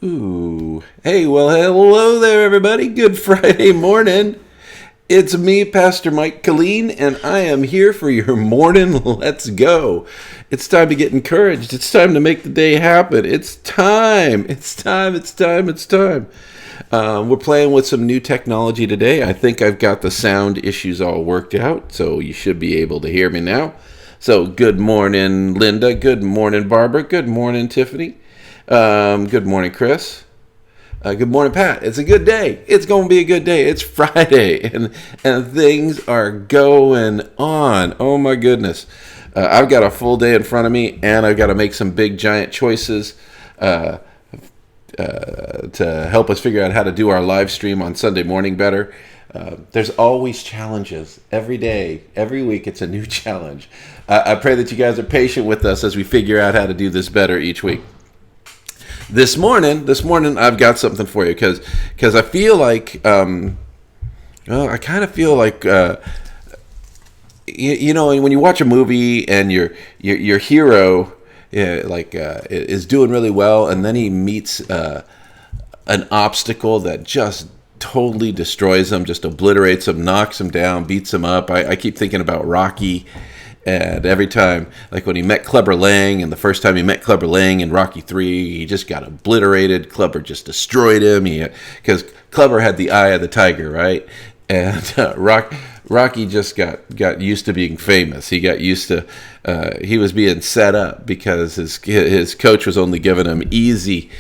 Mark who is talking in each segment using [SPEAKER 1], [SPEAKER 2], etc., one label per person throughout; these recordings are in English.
[SPEAKER 1] Ooh. Hey, well, hello there, everybody. Good Friday morning. It's me, Pastor Mike Colleen, and I am here for your morning. Let's go. It's time to get encouraged. It's time to make the day happen. It's time. It's time. It's time. It's time. We're playing with some new technology today. I think I've got the sound issues all worked out, so you should be able to hear me now. So, good morning, Linda. Good morning, Barbara. Good morning, Tiffany. Good morning, Chris. Good morning, Pat. It's a good day. It's going to be a good day. It's Friday, and things are going on. Oh my goodness! I've got a full day in front of me, and I've got to make some big, giant choices to help us figure out how to do our live stream on Sunday morning better. There's always challenges every day, every week. It's a new challenge. I pray that you guys are patient with us as we figure out how to do this better each week. This morning, I've got something for you because I feel like, I kind of feel like, you know, when you watch a movie and your hero, is doing really well, and then he meets an obstacle that just totally destroys him, just obliterates him, knocks him down, beats him up. I keep thinking about Rocky. And every time, like when he met Clubber Lang, and the first time he met Clubber Lang in Rocky 3, he just got obliterated. Clubber just destroyed him. Because Clubber had the eye of the tiger, right? And Rocky just got used to being famous. He got used to, he was being set up because his coach was only giving him easy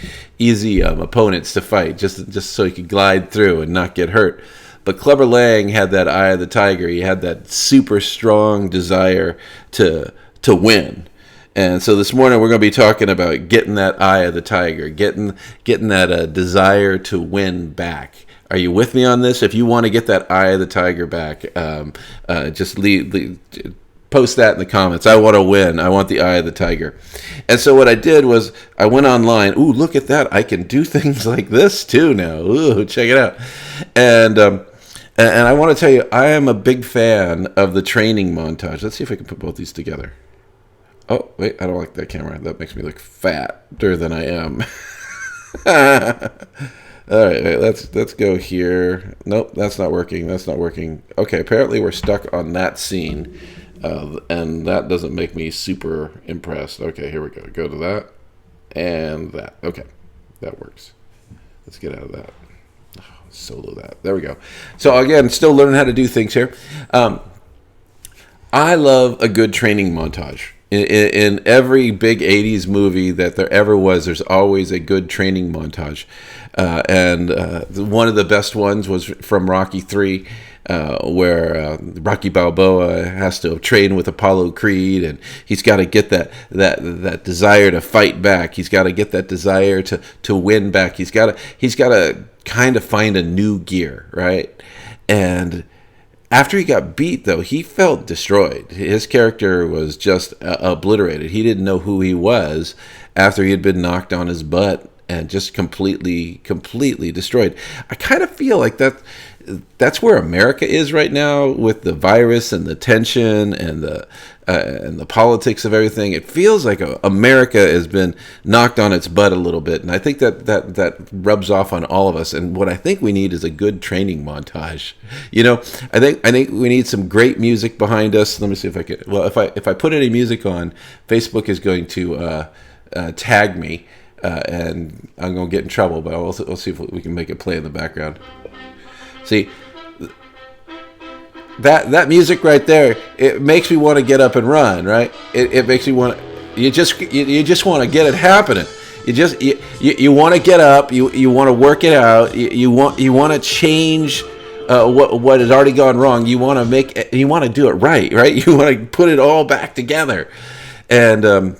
[SPEAKER 1] opponents to fight, just so he could glide through and not get hurt. But Clubber Lang had that eye of the tiger. He had that super strong desire to win. And so this morning we're going to be talking about getting that eye of the tiger, getting that desire to win back. Are you with me on this? If you want to get that eye of the tiger back, just post that in the comments. I want to win. I want the eye of the tiger. And so what I did was I went online. Ooh, look at that. I can do things like this too now. Ooh, check it out. And I want to tell you, I am a big fan of the training montage. Let's see if I can put both these together. Oh, wait, I don't like that camera. That makes me look fatter than I am. All right, wait, let's go here. Nope, that's not working. That's not working. Okay, apparently we're stuck on that scene, and that doesn't make me super impressed. Okay, here we go. Go to that and that. Okay, that works. Let's get out of that. Solo that. There we go. So again, still learning how to do things here. I love a good training montage. In every big 80s movie that there ever was, there's always a good training montage. And one of the best ones was from Rocky 3, where Rocky Balboa has to train with Apollo Creed, and he's got to get that desire to fight back. He's got to get that desire to win back. He's got to kind of find a new gear, right? And after he got beat, though, he felt destroyed. His character was just obliterated. He didn't know who he was after he had been knocked on his butt and just completely destroyed. I kind of feel like that's where America is right now with the virus and the tension and the politics of everything. It feels like America has been knocked on its butt a little bit, and I think that rubs off on all of us. And what I think we need is a good training montage. You know, I think we need some great music behind us. Let me see if I can. Well, if I put any music on, Facebook is going to tag me, and I'm going to get in trouble. But we'll see if we can make it play in the background. See, that music right there, it makes me want to get up and run, right? It makes me want to, you just want to get it happening. You want to get up, you want to work it out, you want to change what has already gone wrong. You want to do it right? You want to put it all back together. And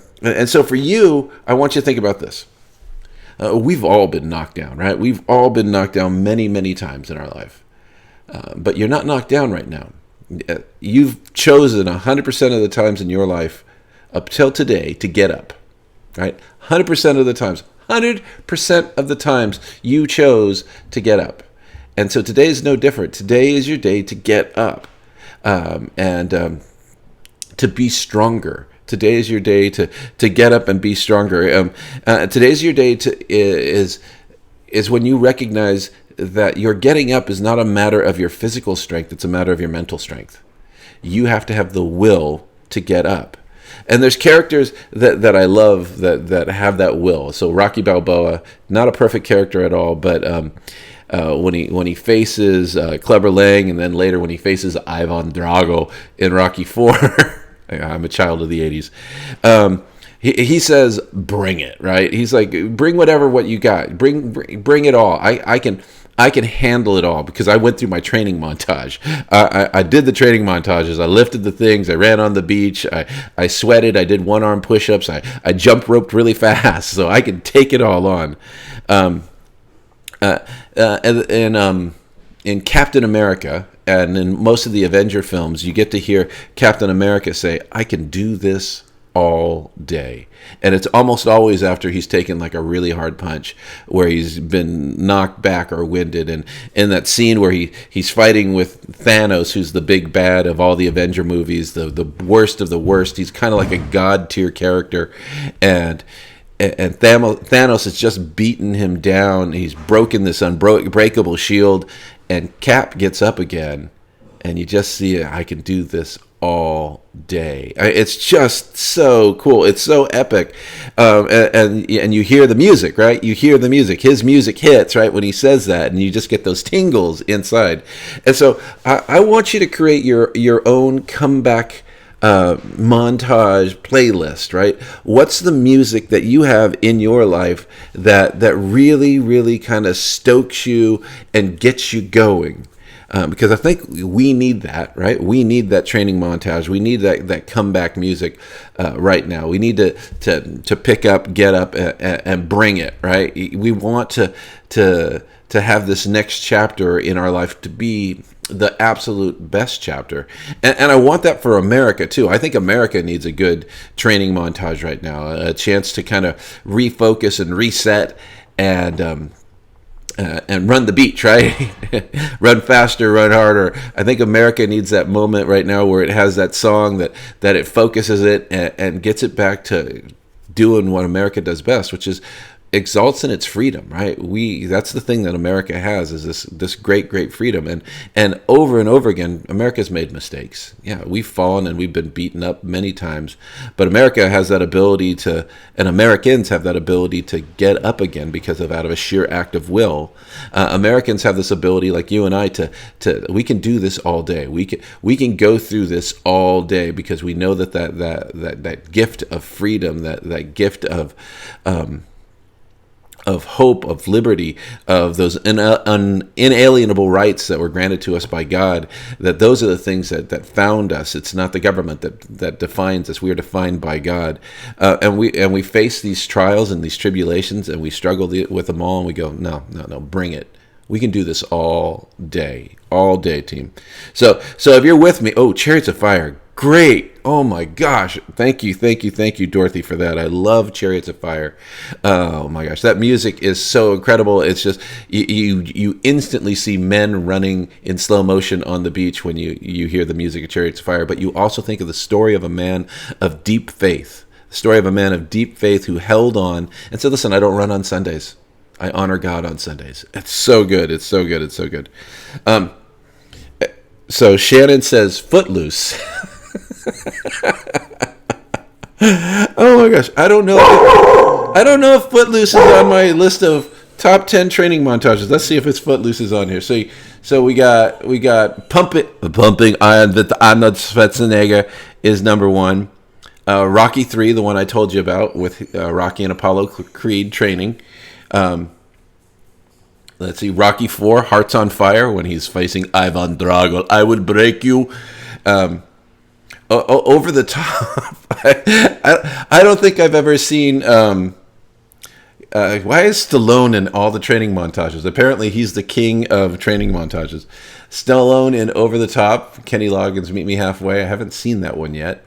[SPEAKER 1] so for you, I want you to think about this. We've all been knocked down, right? We've all been knocked down many, many times in our life. But you're not knocked down right now. You've chosen 100% of the times in your life up till today to get up, right? 100% of the times. 100% of the times you chose to get up. And so today is no different. Today is your day to get up and to be stronger Today's your day to get up and be stronger. Today's your day is when you recognize that your getting up is not a matter of your physical strength, it's a matter of your mental strength. You have to have the will to get up. And there's characters that I love that have that will. So Rocky Balboa, not a perfect character at all, but when he faces Clubber Lang, and then later when he faces Ivan Drago in Rocky 4, I'm a child of the 80s. He says, "Bring it!" Right? He's like, "Bring what you got. Bring it all. I can handle it all," because I went through my training montage. I did the training montages. I lifted the things. I ran on the beach. I sweated. I did one-arm push-ups. I jump roped really fast, so I could take it all on. In Captain America and in most of the Avenger films, you get to hear Captain America say, "I can do this all day." And it's almost always after he's taken like a really hard punch where he's been knocked back or winded. And in that scene where he's fighting with Thanos, who's the big bad of all the Avenger movies, the worst of the worst. He's kind of like a god tier character. And Thanos has just beaten him down. He's broken this unbreakable shield, and Cap gets up again, and you just see, "I can do this all day." It's just so cool. It's so epic, and you hear the music, right? You hear the music. His music hits right when he says that, and you just get those tingles inside. And so I want you to create your own comeback montage playlist, right? What's the music that you have in your life that really, really kind of stokes you and gets you going? Because I think we need that, right? We need that training montage. We need that comeback music right now. We need to pick up, get up, and bring it, right? We want to have this next chapter in our life to be the absolute best chapter. And I want that for America too. I think America needs a good training montage right now, a chance to kind of refocus and reset and run the beach, right? Run faster, run harder. I think America needs that moment right now where it has that song that it focuses it and gets it back to doing what America does best, which is exalts in its freedom, right? That's the thing that America has, is this great freedom. And over again, America's made mistakes. Yeah, we've fallen and we've been beaten up many times, but America has that ability and Americans have that ability to get up again because out of a sheer act of will. Americans have this ability, like you and I, to we can do this all day. We can go through this all day because we know that gift of freedom, that gift of hope, of liberty, of those inalienable rights that were granted to us by God, that those are the things that found us. It's not the government that defines us. We are defined by God. And we face these trials and these tribulations, and we struggle with them all, and we go, no, bring it. We can do this all day, team. So if you're with me, Chariots of Fire, great. Oh my gosh. Thank you, Dorothy, for that. I love Chariots of Fire. Oh my gosh. That music is so incredible. It's just, you instantly see men running in slow motion on the beach when you hear the music of Chariots of Fire, but you also think of the story of a man of deep faith. The story of a man of deep faith who held on and said, listen, I don't run on Sundays. I honor God on Sundays. It's so good. It's so good. It's so good. So Shannon says Footloose. Oh my gosh, I don't know if Footloose is on my list of top 10 training montages. Let's see if it's Footloose is on here. So we got Pumping Iron with Arnold Schwarzenegger is number one. Rocky 3, the one I told you about with Rocky and Apollo Creed training. Let's see, Rocky 4, Hearts on Fire, when he's facing Ivan Drago. I would break you. Over the Top. I don't think I've ever seen. Why is Stallone in all the training montages? Apparently, he's the king of training montages. Stallone in Over the Top. Kenny Loggins, Meet Me Halfway. I haven't seen that one yet.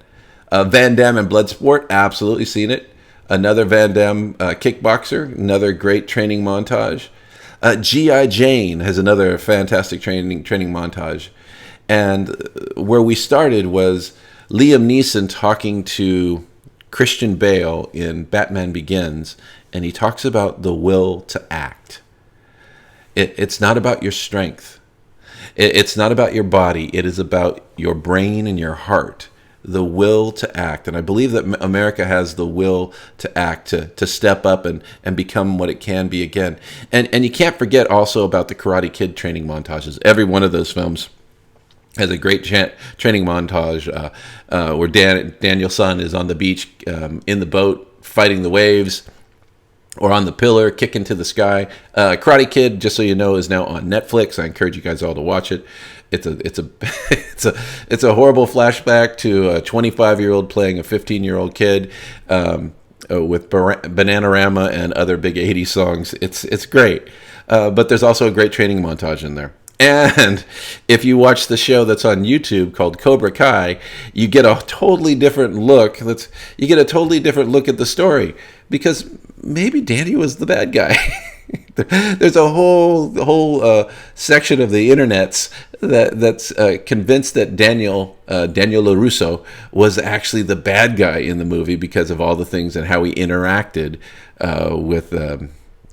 [SPEAKER 1] Van Damme in Bloodsport. Absolutely seen it. Another Van Damme kickboxer. Another great training montage. G.I. Jane has another fantastic training montage. And where we started was Liam Neeson talking to Christian Bale in Batman Begins, and he talks about the will to act. It's not about your strength. It's not about your body. It is about your brain and your heart, the will to act. And I believe that America has the will to act, to step up and become what it can be again. And you can't forget also about the Karate Kid training montages. Every one of those films has a great training montage where Daniel-san is on the beach in the boat fighting the waves, or on the pillar, kicking to the sky. Karate Kid, just so you know, is now on Netflix. I encourage you guys all to watch it. It's a it's a horrible flashback to a 25-year-old playing a 15-year-old kid with Bananarama and other big 80s songs. It's great, but there's also a great training montage in there. And if you watch the show that's on YouTube called Cobra Kai, you get a totally different look. You get a totally different look at the story, because maybe Danny was the bad guy. There's a whole section of the internets that's convinced that Daniel LaRusso was actually the bad guy in the movie because of all the things and how he interacted with.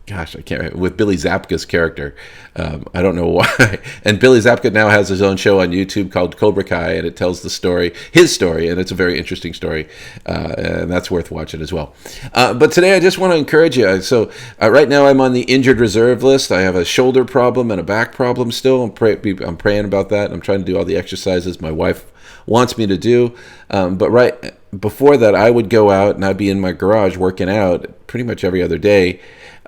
[SPEAKER 1] Gosh, I can't. With Billy Zabka's character, I don't know why. And Billy Zabka now has his own show on YouTube called Cobra Kai, and it tells his story, and it's a very interesting story, and that's worth watching as well. But today, I just want to encourage you. So right now, I'm on the injured reserve list. I have a shoulder problem and a back problem still. I'm praying about that. I'm trying to do all the exercises my wife wants me to do. But right before that, I would go out and I'd be in my garage working out pretty much every other day.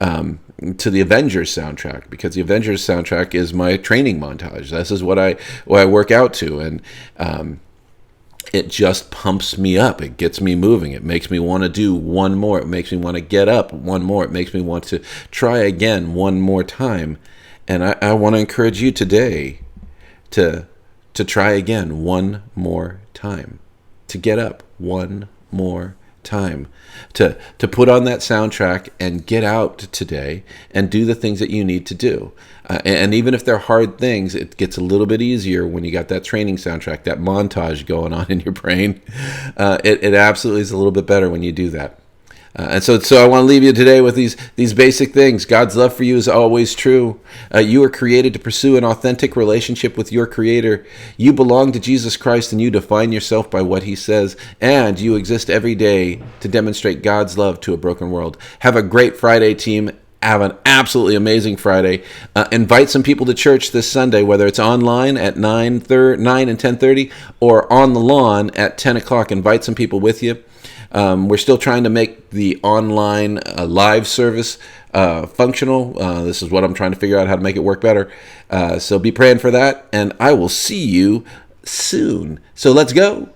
[SPEAKER 1] To the Avengers soundtrack, because the Avengers soundtrack is my training montage. This is what I work out to, and it just pumps me up. It gets me moving. It makes me want to do one more. It makes me want to get up one more. It makes me want to try again one more time. And I want to encourage you today to try again one more time, to get up one more time, to put on that soundtrack and get out today and do the things that you need to do. And even if they're hard things, it gets a little bit easier when you got that training soundtrack, that montage going on in your brain. It absolutely is a little bit better when you do that. And so I want to leave you today with these basic things. God's love for you is always true. You are created to pursue an authentic relationship with your Creator. You belong to Jesus Christ, and you define yourself by what He says. And you exist every day to demonstrate God's love to a broken world. Have a great Friday, team. Have an absolutely amazing Friday. Invite some people to church this Sunday, whether it's online at 9 and 10:30 or on the lawn at 10 o'clock. Invite some people with you. We're still trying to make the online live service functional. This is what I'm trying to figure out how to make it work better. So be praying for that, and I will see you soon. So let's go.